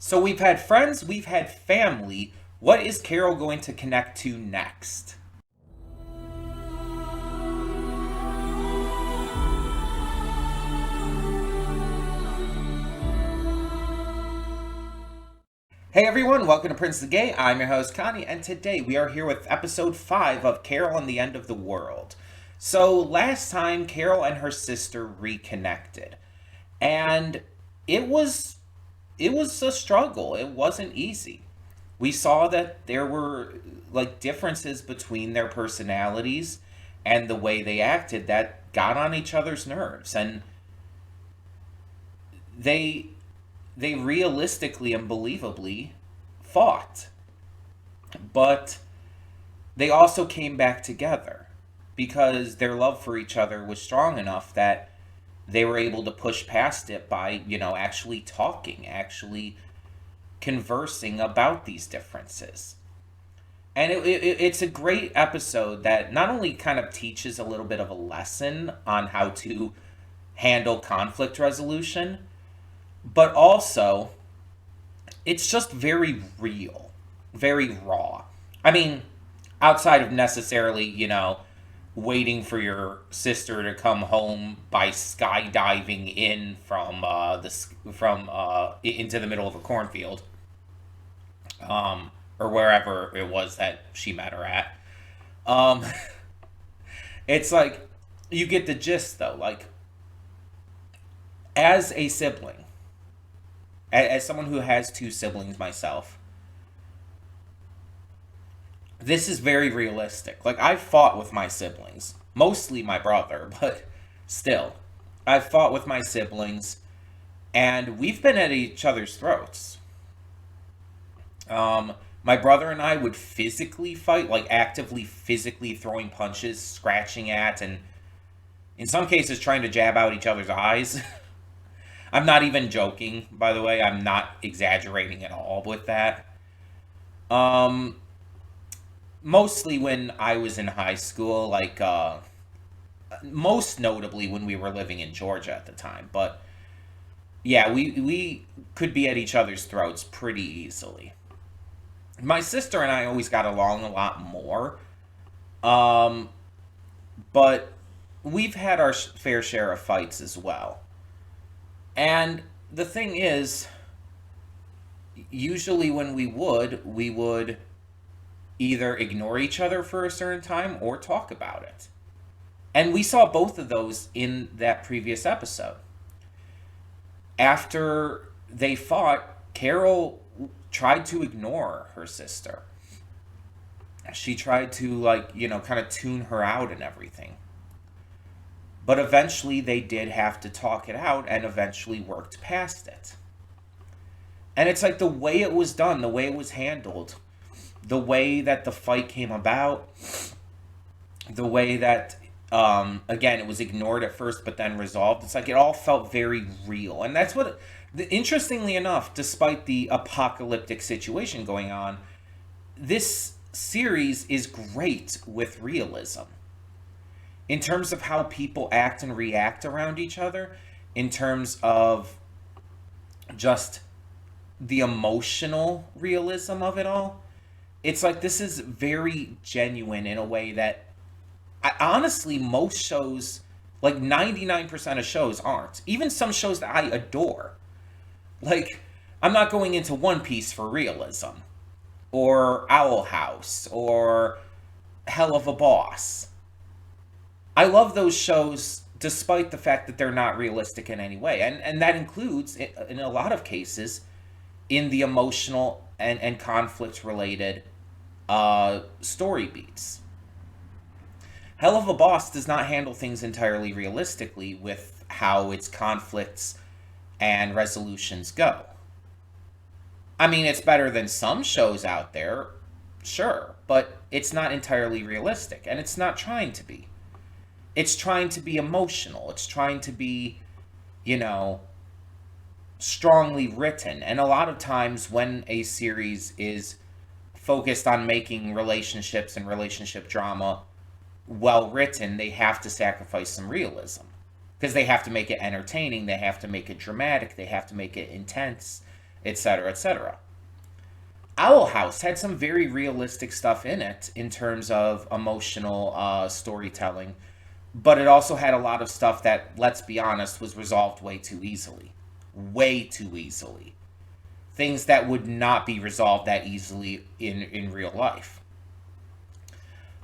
So we've had friends, we've had family. What is Carol going to connect to next? Hey everyone, welcome to Prince the Gay. I'm your host Connie, and today we are here with episode 5 of Carol and the End of the World. So last time Carol and her sister reconnected, and it was it was a struggle. It wasn't easy. We saw that there were like differences between their personalities and the way they acted that got on each other's nerves, and they they realistically and believably fought, but they also came back together because their love for each other was strong enough that they were able to push past it by, actually talking, actually conversing about these differences. And it's a great episode that not only kind of teaches a little bit of a lesson on how to handle conflict resolution, but also it's just very real, very raw. I mean, outside of necessarily, waiting for your sister to come home by skydiving in from into the middle of a cornfield, or wherever it was that she met her at. Um, it's like you get the gist though. Like as a sibling, as someone who has two siblings myself, this is very realistic. Like I've fought with my siblings, mostly my brother, but still, I've fought with my siblings, and we've been at each other's throats. My brother and I would physically fight, like actively physically throwing punches, scratching at, and in some cases trying to jab out each other's eyes. I'm not even joking, by the way. I'm not exaggerating at all with that. Um, Mostly when I was in high school, like most notably when we were living in Georgia at the time. But yeah, we could be at each other's throats pretty easily. My sister and I always got along a lot more. Um, but we've had our fair share of fights as well. And the thing is, usually when we would either ignore each other for a certain time or talk about it. And we saw both of those in that previous episode. After they fought, Carol tried to ignore her sister. She tried to, like, kind of tune her out and everything. But eventually they did have to talk it out and eventually worked past it. And it's like the way it was done, the way it was handled, the way that the fight came about, the way that again it was ignored at first but then resolved. It's like it all felt very real, and that's what. Interestingly enough, despite the apocalyptic situation going on, this series is great with realism in terms of how people act and react around each other, in terms of just the emotional realism of it all. It's like this is very genuine in a way that honestly most shows, like 99% of shows, aren't. Even some shows that I adore. Like, I'm not going into One Piece for realism, or Owl House, or Hell of a Boss. I love those shows despite the fact that they're not realistic in any way. And that includes, in a lot of cases, in the emotional and conflict related story beats. Hell of a Boss does not handle things entirely realistically with how its conflicts and resolutions go. I mean, it's better than some shows out there, sure, but it's not entirely realistic, and it's not trying to be. It's trying to be emotional, it's trying to be, you know, strongly written. And a lot of times when a series is focused on making relationships and relationship drama well written, they have to sacrifice some realism. Because they have to make it entertaining, they have to make it dramatic, they have to make it intense, etc., etc. Owl House had some very realistic stuff in it in terms of emotional storytelling, but it also had a lot of stuff that, let's be honest, was resolved way too easily. Way too easily. Things that would not be resolved that easily in real life.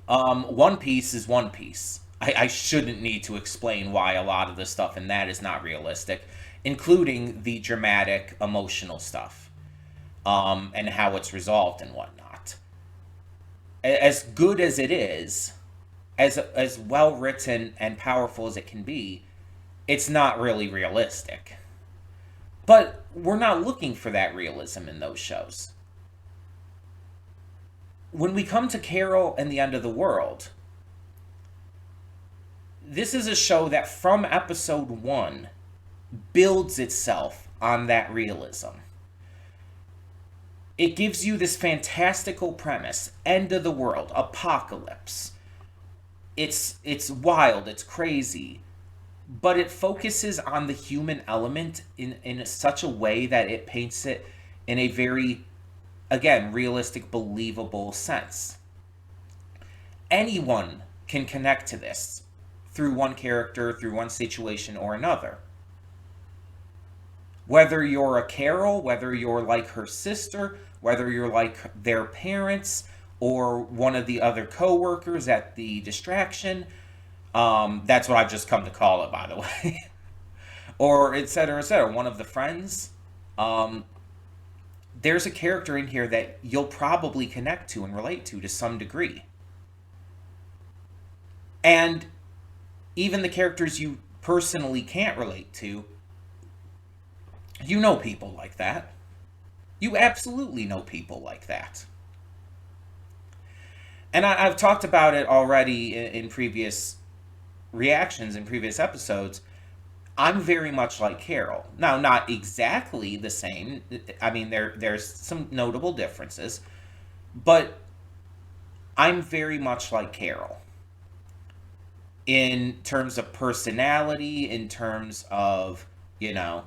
One Piece is One Piece. I shouldn't need to explain why a lot of the stuff in that is not realistic, including the dramatic, emotional stuff, and how it's resolved and whatnot. As good as it is, as well written and powerful as it can be, it's not really realistic. But we're not looking for that realism in those shows. When we come to Carol and the End of the World, this is a show that from episode 1 builds itself on that realism. It gives you this fantastical premise, end of the world, apocalypse. It's wild, it's crazy, but it focuses on the human element in such a way that it paints it in a very, again, realistic, believable sense. Anyone can connect to this through one character, through one situation or another. Whether you're a Carol, whether you're like her sister, whether you're like their parents, or one of the other co-workers at the distraction, that's what I've just come to call it, by the way. Or etc., etc., one of the friends. There's a character in here that you'll probably connect to and relate to some degree. And even the characters you personally can't relate to, you know people like that. You absolutely know people like that. And I've talked about it already in previous reactions, in previous episodes. I'm very much like Carol. Now, not exactly the same. I mean, there's some notable differences. But I'm very much like Carol. In terms of personality, in terms of, the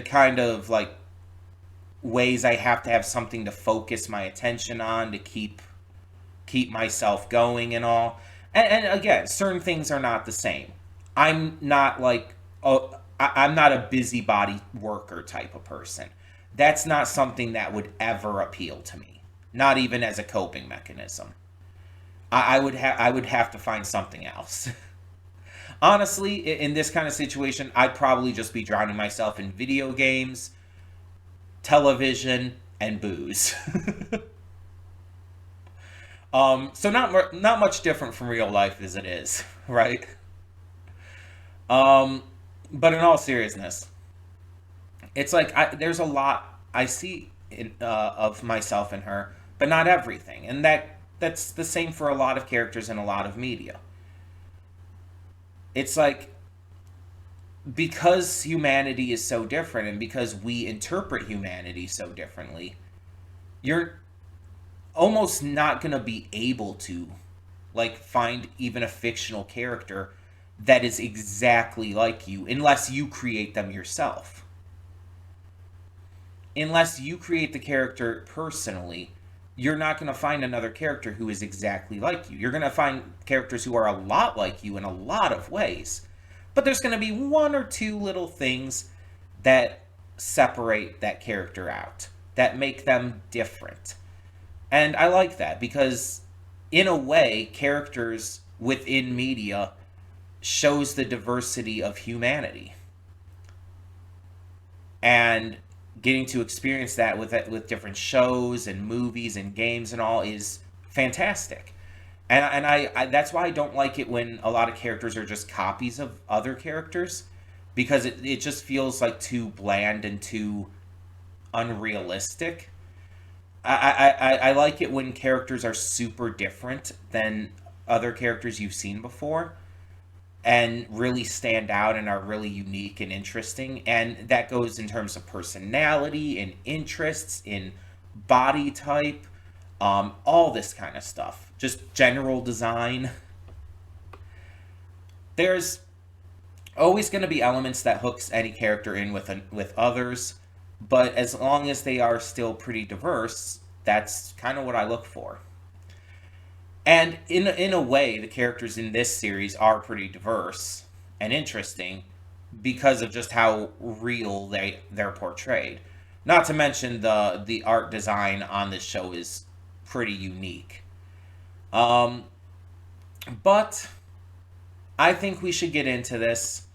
kind of, like, ways I have to have something to focus my attention on to keep myself going and all. And again, certain things are not the same. I'm not like, I'm not a busybody worker type of person. That's not something that would ever appeal to me. Not even as a coping mechanism. I would have to find something else. Honestly, in this kind of situation, I'd probably just be drowning myself in video games, television, and booze. So not much different from real life as it is, right? But in all seriousness, it's like there's a lot I see of myself in her, but not everything, and that's the same for a lot of characters in a lot of media. It's like, because humanity is so different and because we interpret humanity so differently, you're almost not going to be able to, like, find even a fictional character that is exactly like you unless you create them yourself. Unless you create the character personally, you're not going to find another character who is exactly like you. You're going to find characters who are a lot like you in a lot of ways. But there's going to be one or two little things that separate that character out, that make them different. And I like that because, in a way, characters within media shows the diversity of humanity. And getting to experience that with different shows and movies and games and all is fantastic. And I that's why I don't like it when a lot of characters are just copies of other characters, because it just feels like too bland and too unrealistic. I like it when characters are super different than other characters you've seen before and really stand out and are really unique and interesting. And that goes in terms of personality and interests, in body type, all this kind of stuff. Just general design. There's always going to be elements that hooks any character in with others. but as long as they are still pretty diverse, that's kind of what I look for. And in a way, the characters in this series are pretty diverse and interesting because of just how real they're portrayed. Not to mention the art design on this show is pretty unique. Um, but I think we should get into this.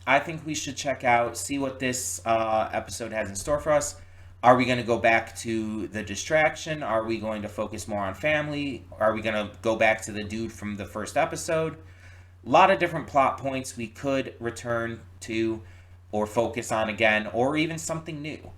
I think we should check out, see what this episode has in store for us. Are we going to go back to the distraction? Are we going to focus more on family? Are we going to go back to the dude from the first episode? A lot of different plot points we could return to or focus on again, or even something new.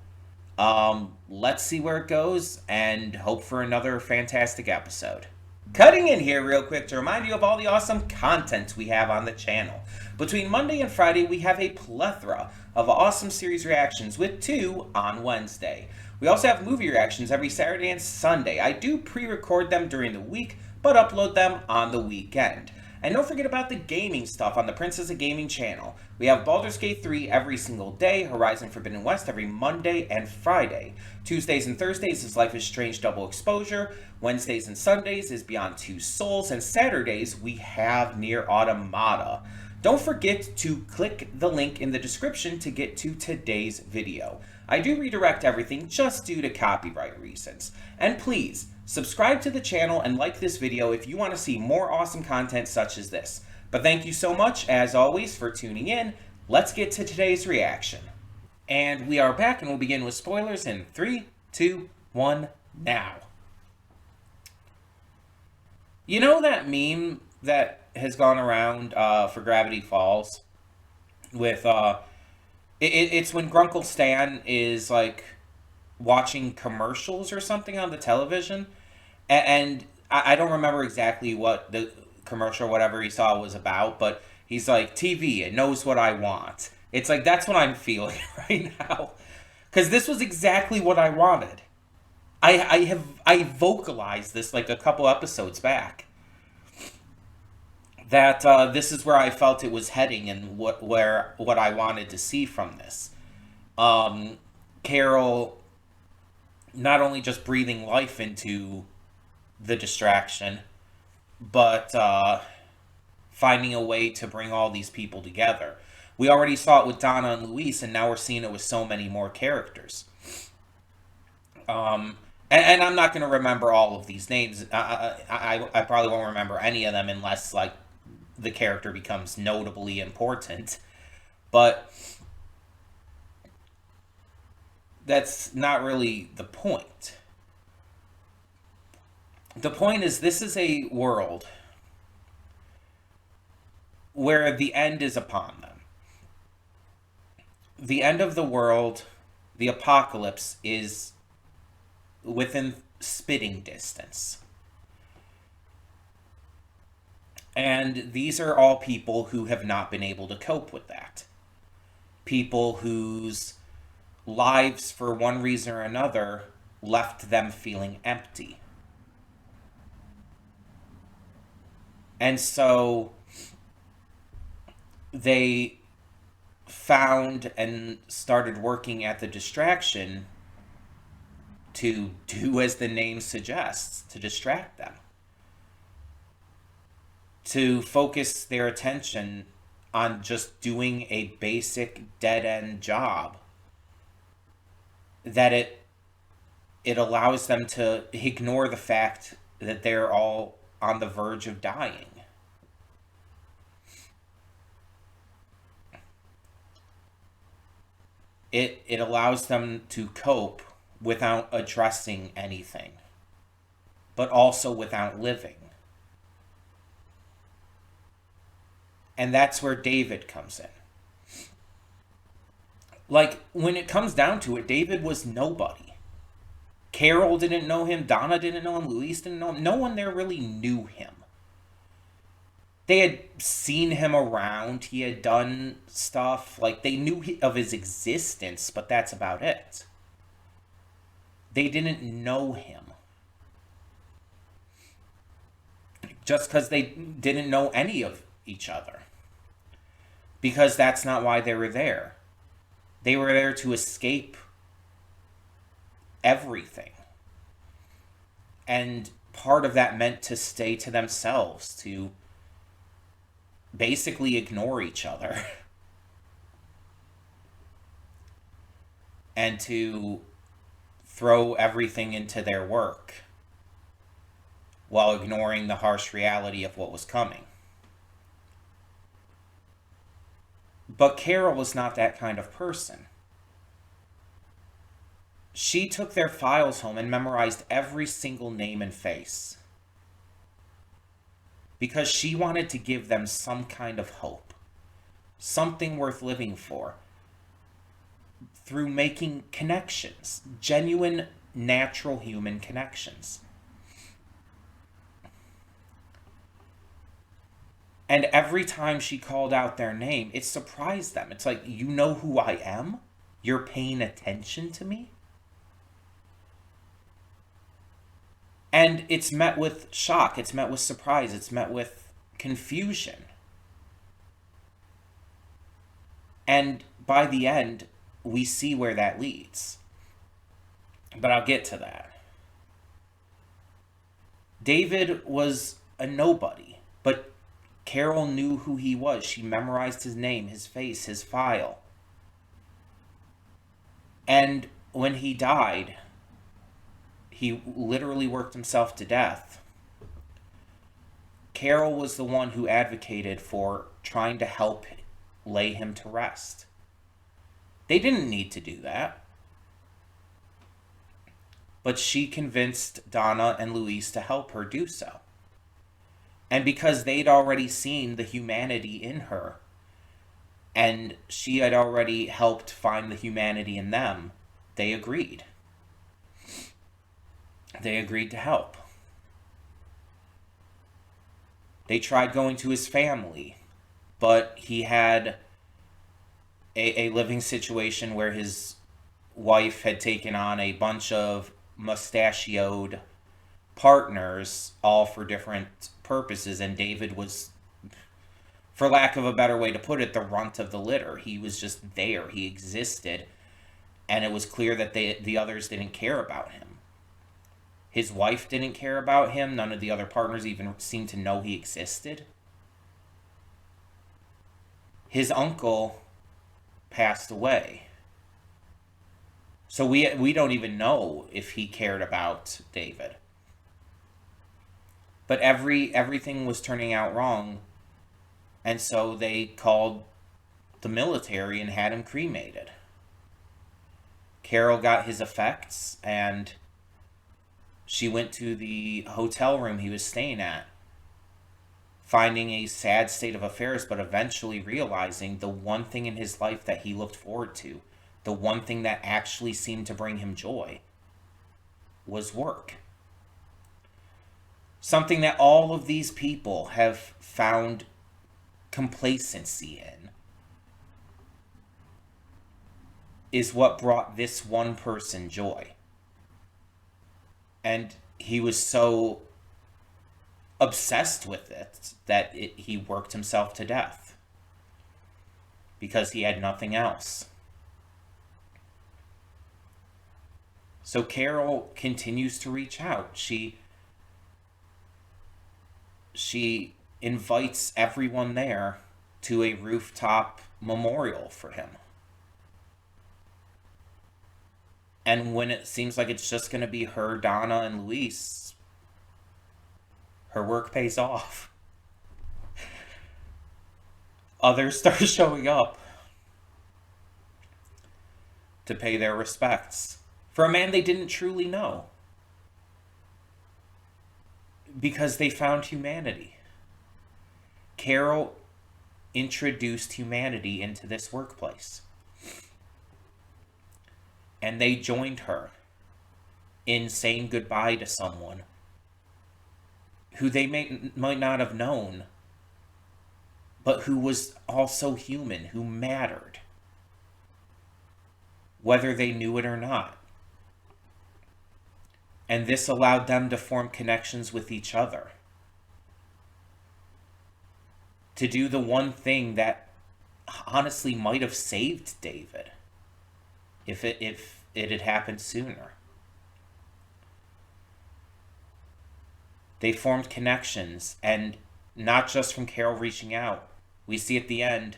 Let's see where it goes and hope for another fantastic episode. Cutting in here real quick to remind you of all the awesome content we have on the channel. Between Monday and Friday, we have a plethora of awesome series reactions with 2 on Wednesday. We also have movie reactions every Saturday and Sunday. I do pre-record them during the week, but upload them on the weekend. And don't forget about the gaming stuff on the Princess of Gaming channel. We have Baldur's Gate 3 every single day, Horizon Forbidden West every Monday and Friday. Tuesdays and Thursdays is Life is Strange Double Exposure. Wednesdays and Sundays is Beyond Two Souls. And Saturdays we have Nier Automata. Don't forget to click the link in the description to get to today's video. I do redirect everything just due to copyright reasons. And please, subscribe to the channel and like this video if you want to see more awesome content such as this. But thank you so much, as always, for tuning in. Let's get to today's reaction. And we are back, and we'll begin with spoilers in 3, 2, 1, now. You know that meme that has gone around for Gravity Falls with it's when Grunkle Stan is like watching commercials or something on the television, and I don't remember exactly what the commercial or whatever he saw was about, but he's like, TV, it knows what I want. It's like, that's what I'm feeling right now, because this was exactly what I wanted. I vocalized this like a couple episodes back, that this is where I felt it was heading and what I wanted to see from this. Carol not only just breathing life into the distraction, but finding a way to bring all these people together. We already saw it with Donna and Luis, and now we're seeing it with so many more characters. And I'm not going to remember all of these names. I probably won't remember any of them unless like the character becomes notably important. But that's not really the point. The point is, this is a world where the end is upon them. The end of the world, the apocalypse, is within spitting distance. And these are all people who have not been able to cope with that. People whose lives, for one reason or another, left them feeling empty. And so they found and started working at the distraction to do as the name suggests, to distract them. To focus their attention on just doing a basic dead-end job. That it allows them to ignore the fact that they're all on the verge of dying. It allows them to cope without addressing anything, but also without living. And that's where David comes in. Like, when it comes down to it, David was nobody. Carol didn't know him, Donna didn't know him, Luis didn't know him. No one there really knew him. They had seen him around, he had done stuff, like they knew of his existence, but that's about it. They didn't know him. Just because they didn't know any of each other. Because that's not why they were there. They were there to escape everything. And part of that meant to stay to themselves, to basically ignore each other, and to throw everything into their work while ignoring the harsh reality of what was coming. But Carol was not that kind of person. She took their files home and memorized every single name and face, because she wanted to give them some kind of hope, something worth living for, through making connections, genuine, natural human connections. And every time she called out their name, it surprised them. It's like, you know who I am? You're paying attention to me? And it's met with shock, it's met with surprise, it's met with confusion. And by the end, we see where that leads. But I'll get to that. David was a nobody, but Carol knew who he was. She memorized his name, his face, his file. And when he died, he literally worked himself to death. Carol was the one who advocated for trying to help lay him to rest. They didn't need to do that. But she convinced Donna and Luis to help her do so. And because they'd already seen the humanity in her, and she had already helped find the humanity in them, they agreed. They agreed to help. They tried going to his family, but he had a living situation where his wife had taken on a bunch of mustachioed partners, all for different purposes, and David was, for lack of a better way to put it, the runt of the litter. He was just there. He existed, and it was clear that the others didn't care about him. His wife didn't care about him. None of the other partners even seemed to know he existed. His uncle passed away. So we don't even know if he cared about David. But everything was turning out wrong, and so they called the military and had him cremated. Carol got his effects, and she went to the hotel room he was staying at, finding a sad state of affairs, but eventually realizing the one thing in his life that he looked forward to, the one thing that actually seemed to bring him joy, was work. Something that all of these people have found complacency in is what brought this one person joy. And he was so obsessed with it that he worked himself to death because he had nothing else. So Carol continues to reach out. She invites everyone there to a rooftop memorial for him. And when it seems like it's just going to be her, Donna, and Luis, her work pays off. Others start showing up to pay their respects for a man they didn't truly know, because they found humanity. Carol introduced humanity into this workplace. And they joined her in saying goodbye to someone who they might not have known, but who was also human, who mattered, whether they knew it or not. And this allowed them to form connections with each other, to do the one thing that honestly might have saved David if it had happened sooner. They formed connections, and not just from Carol reaching out. We see at the end,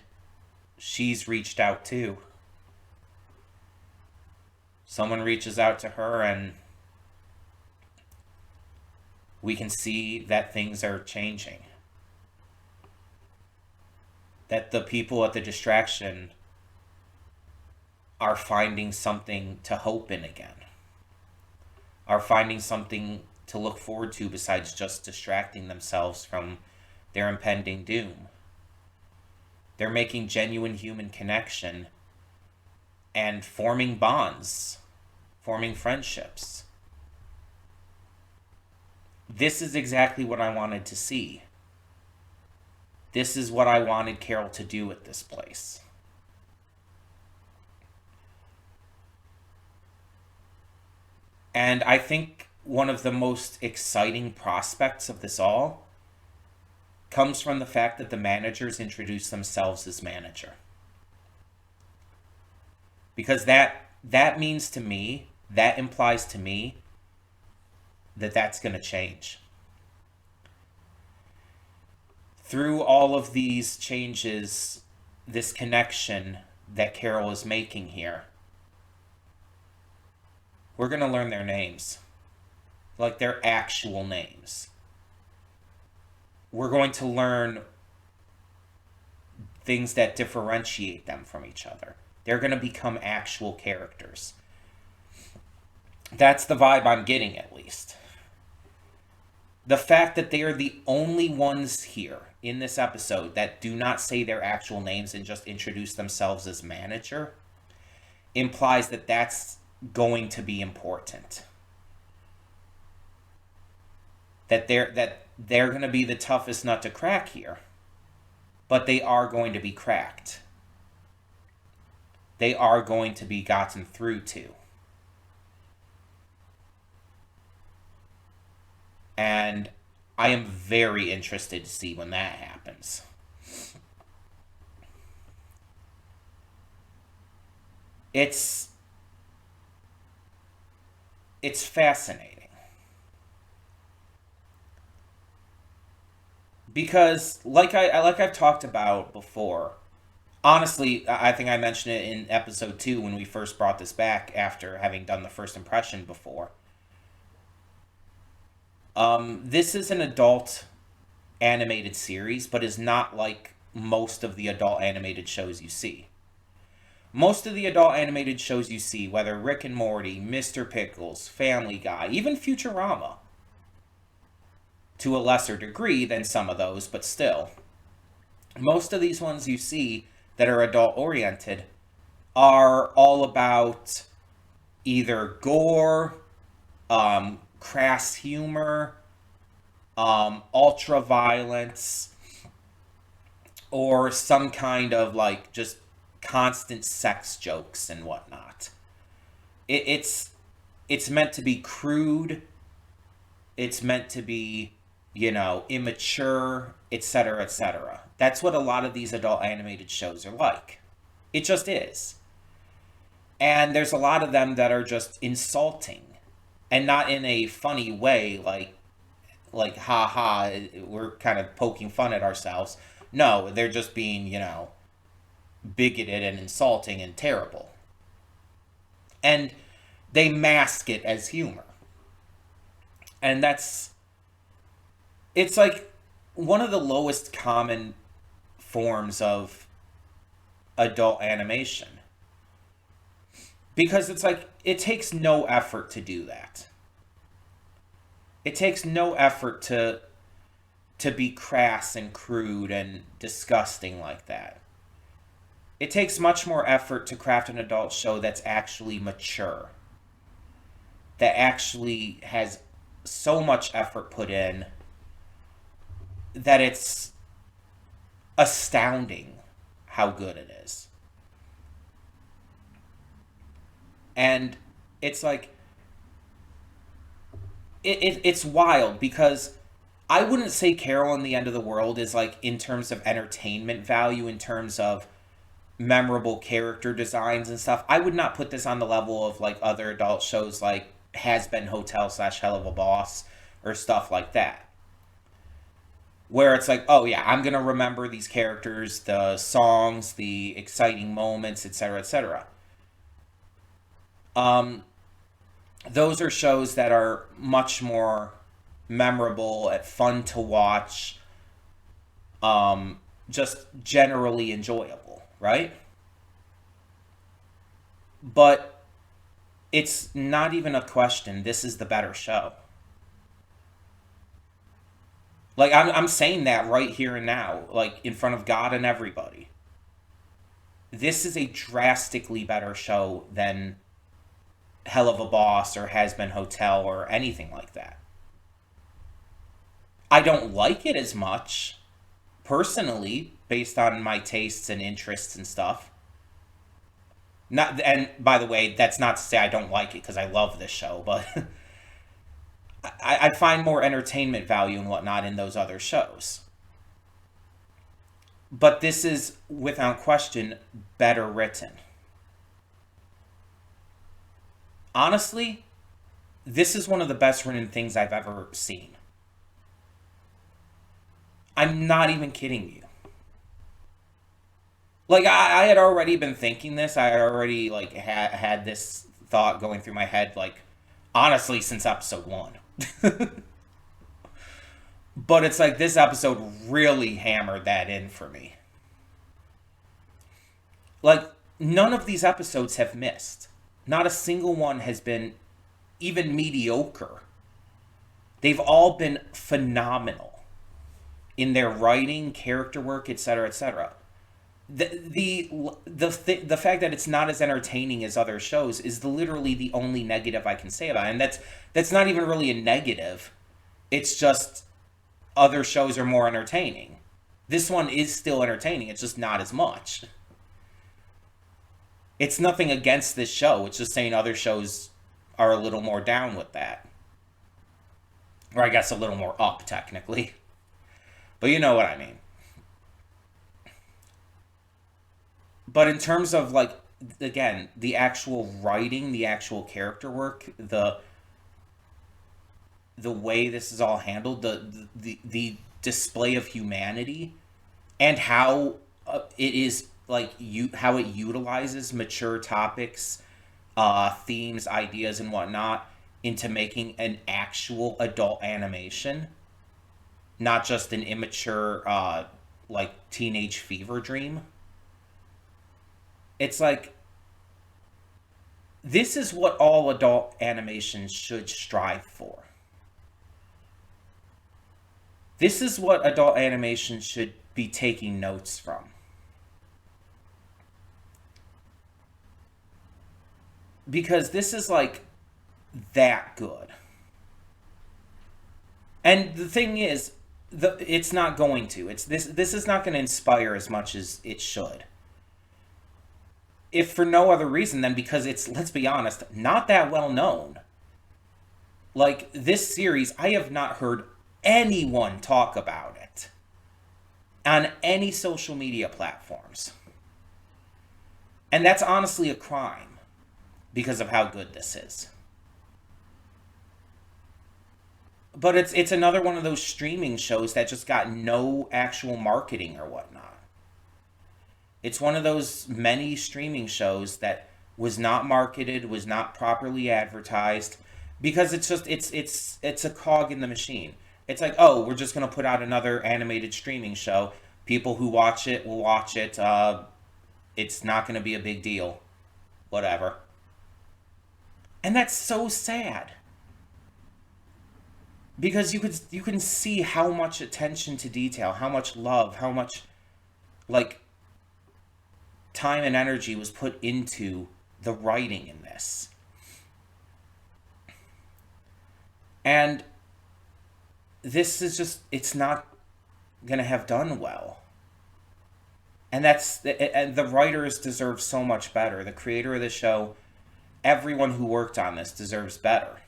she's reached out too. Someone reaches out to her, and we can see that things are changing. That the people at the distraction are finding something to hope in again. Are finding something to look forward to besides just distracting themselves from their impending doom. They're making genuine human connection and forming bonds, forming friendships. This is exactly what I wanted to see. This is what I wanted Carol to do at this place. And I think one of the most exciting prospects of this all comes from the fact that the managers introduce themselves as manager. Because that means to me, that implies to me that that's going to change. Through all of these changes, this connection that Carol is making here, we're going to learn their names. Like their actual names. We're going to learn things that differentiate them from each other. They're going to become actual characters. That's the vibe I'm getting, at least. The fact that they are the only ones here in this episode that do not say their actual names and just introduce themselves as manager implies that that's going to be important. That they're going to be the toughest nut to crack here. But they are going to be cracked. They are going to be gotten through to. And I am very interested to see when that happens. It's fascinating. Because like I've talked about before, honestly, I think I mentioned it in episode 2 when we first brought this back after having done the first impression before. This is an adult animated series, but is not like most of the adult animated shows you see. Most of the adult animated shows you see, whether Rick and Morty, Mr. Pickles, Family Guy, even Futurama, to a lesser degree than some of those, but still, most of these ones you see that are adult oriented are all about either gore, crass humor, ultra violence, or some kind of like just constant sex jokes and whatnot. It's meant to be crude. It's meant to be, immature, etc., etc. That's what a lot of these adult animated shows are like. It just is. And there's a lot of them that are just insulting. And not in a funny way, like ha, we're kind of poking fun at ourselves. No, they're just being, bigoted and insulting and terrible. And they mask it as humor. And it's like one of the lowest common forms of adult animation. Because it's like, it takes no effort to do that. It takes no effort to be crass and crude and disgusting like that. It takes much more effort to craft an adult show that's actually mature. That actually has so much effort put in that it's astounding how good it is. And it's like, it's wild because I wouldn't say Carol and the End of the World is like in terms of entertainment value, in terms of memorable character designs and stuff. I would not put this on the level of like other adult shows like Has Been Hotel / Hell of a Boss or stuff like that. where it's like, oh yeah, I'm gonna remember these characters, the songs, the exciting moments, etc., etc. Um, those are shows that are much more memorable, and fun to watch, just generally enjoyable, right? But it's not even a question. This is the better show. Like I'm saying that right here and now, like in front of God and everybody. This is a drastically better show than Hell of a Boss or Has Been Hotel or anything like that. I don't like it as much personally based on my tastes and interests and stuff. Not, and by the way, that's not to say I don't like it because I love this show, but I find more entertainment value and whatnot in those other shows. But this is without question better written. Honestly, this is one of the best written things I've ever seen. I'm not even kidding you. Like I had already been thinking this. I had already like had this thought going through my head, like honestly since episode one. But it's like this episode really hammered that in for me. Like none of these episodes have missed. Not a single one has been even mediocre. They've all been phenomenal in their writing, character work, etc., etc. The fact that it's not as entertaining as other shows is literally the only negative I can say about it. And that's not even really a negative. It's just other shows are more entertaining. This one is still entertaining. It's just not as much. It's nothing against this show. It's just saying other shows are a little more down with that. Or I guess a little more up, technically. But you know what I mean. But in terms of, like, again, the actual writing, the actual character work, the way this is all handled, the display of humanity, and how it is like you how it utilizes mature topics, themes, ideas, and whatnot into making an actual adult animation, not just an immature like teenage fever dream. It's like this is what all adult animation should strive for. This is what adult animation should be taking notes from. Because this is like that good. And the thing is, it's not going to. It's this is not going to inspire as much as it should. If for no other reason than because it's, let's be honest, not that well known. Like this series, I have not heard anyone talk about it on any social media platforms. And that's honestly a crime because of how good this is. But it's another one of those streaming shows that just got no actual marketing or whatnot. It's one of those many streaming shows that was not marketed, was not properly advertised, because it's a cog in the machine. It's like, oh, we're just gonna put out another animated streaming show. People who watch it will watch it. It's not gonna be a big deal. Whatever. And that's so sad because you can see how much attention to detail, how much love, how much like time and energy was put into the writing in this. And this is just, it's not going to have done well. And the writers deserve so much better. The creator of the show, everyone who worked on this deserves better.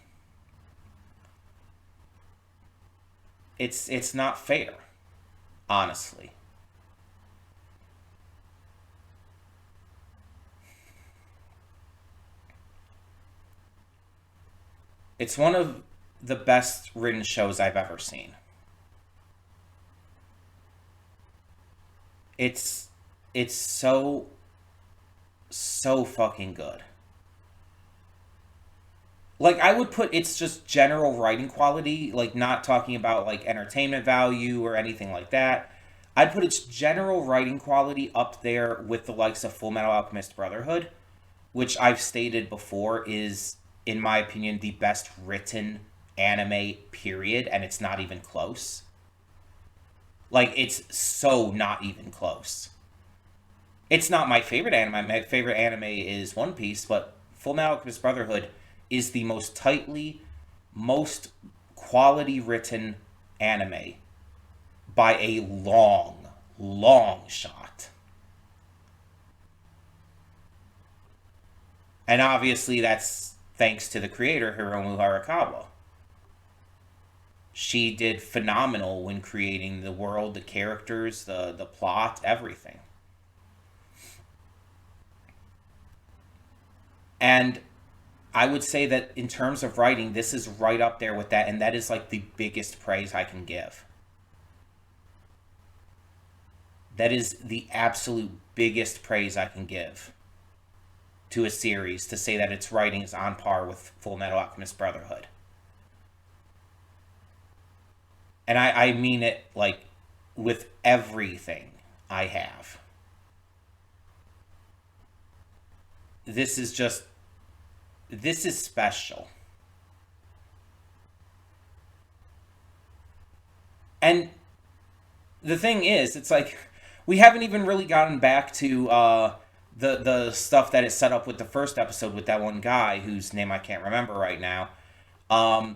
It's not fair, honestly. It's one of the best written shows I've ever seen. It's it's so fucking good. Like I would put it's just general writing quality, like not talking about like entertainment value or anything like that. I'd put its general writing quality up there with the likes of Full Metal Alchemist Brotherhood, which I've stated before is, in my opinion, the best written anime, period, and it's not even close. Like, it's so not even close. It's not my favorite anime. My favorite anime is One Piece, but Full Metal Alchemist Brotherhood is the most tightly, most quality written anime by a long, long shot. And obviously, that's thanks to the creator, Hiromu Arakawa. She did phenomenal when creating the world, the characters, the plot, everything. And I would say that in terms of writing, this is right up there with that, and that is like the biggest praise I can give. That is the absolute biggest praise I can give to a series, to say that its writing is on par with Full Metal Alchemist Brotherhood. And I mean it like with everything I have. This is just, this is special. And the thing is, it's like we haven't even really gotten back to the stuff that is set up with the first episode with that one guy whose name I can't remember right now. Um,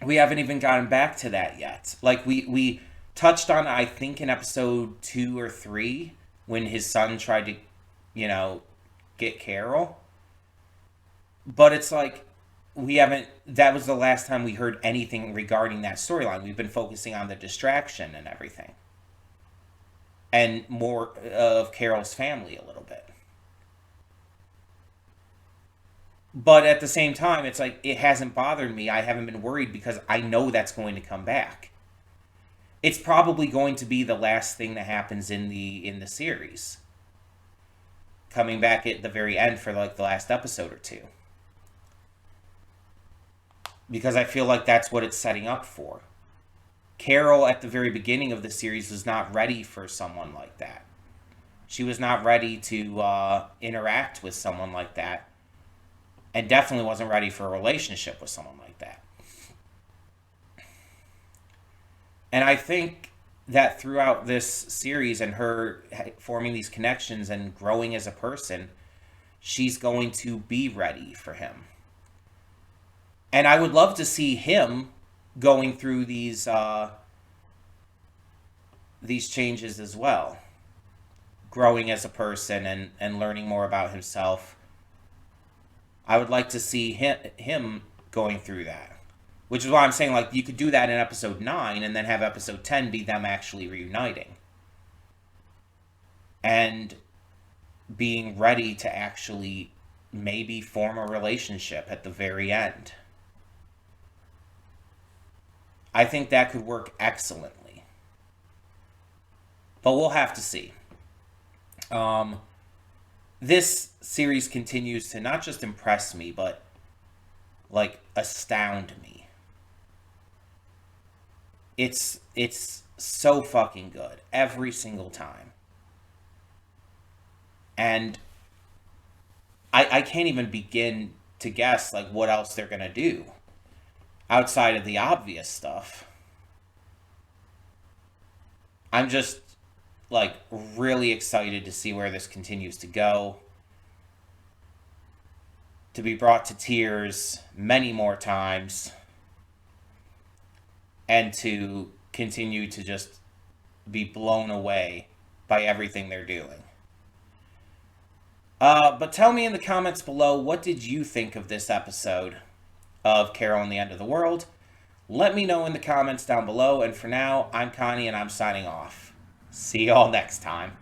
we haven't even gotten back to that yet. Like we touched on, I think, in episode 2 or 3 when his son tried to, you know, get Carol. But it's like we haven't. That was the last time we heard anything regarding that storyline. We've been focusing on the distraction and everything, and more of Carol's family a little bit. But at the same time, it's like it hasn't bothered me. I haven't been worried because I know that's going to come back. It's probably going to be the last thing that happens in the series, coming back at the very end for like the last episode or two, because I feel like that's what it's setting up for. Carol at the very beginning of the series was not ready for someone like that. She was not ready to interact with someone like that, and definitely wasn't ready for a relationship with someone like that. And I think that throughout this series and her forming these connections and growing as a person, she's going to be ready for him. And I would love to see him going through these changes as well, growing as a person and learning more about himself. I would like to see him going through that. Which is why I'm saying, like, you could do that in episode 9 and then have episode 10 be them actually reuniting. And being ready to actually maybe form a relationship at the very end. I think that could work excellently. But we'll have to see. Um, this series continues to not just impress me, but, like, astound me. It's so fucking good every single time. And I can't even begin to guess like what else they're gonna do outside of the obvious stuff. I'm just like really excited to see where this continues to go. To be brought to tears many more times. And to continue to just be blown away by everything they're doing. But tell me in the comments below, what did you think of this episode of Carol and the End of the World? Let me know in the comments down below. And for now, I'm Connie and I'm signing off. See y'all next time.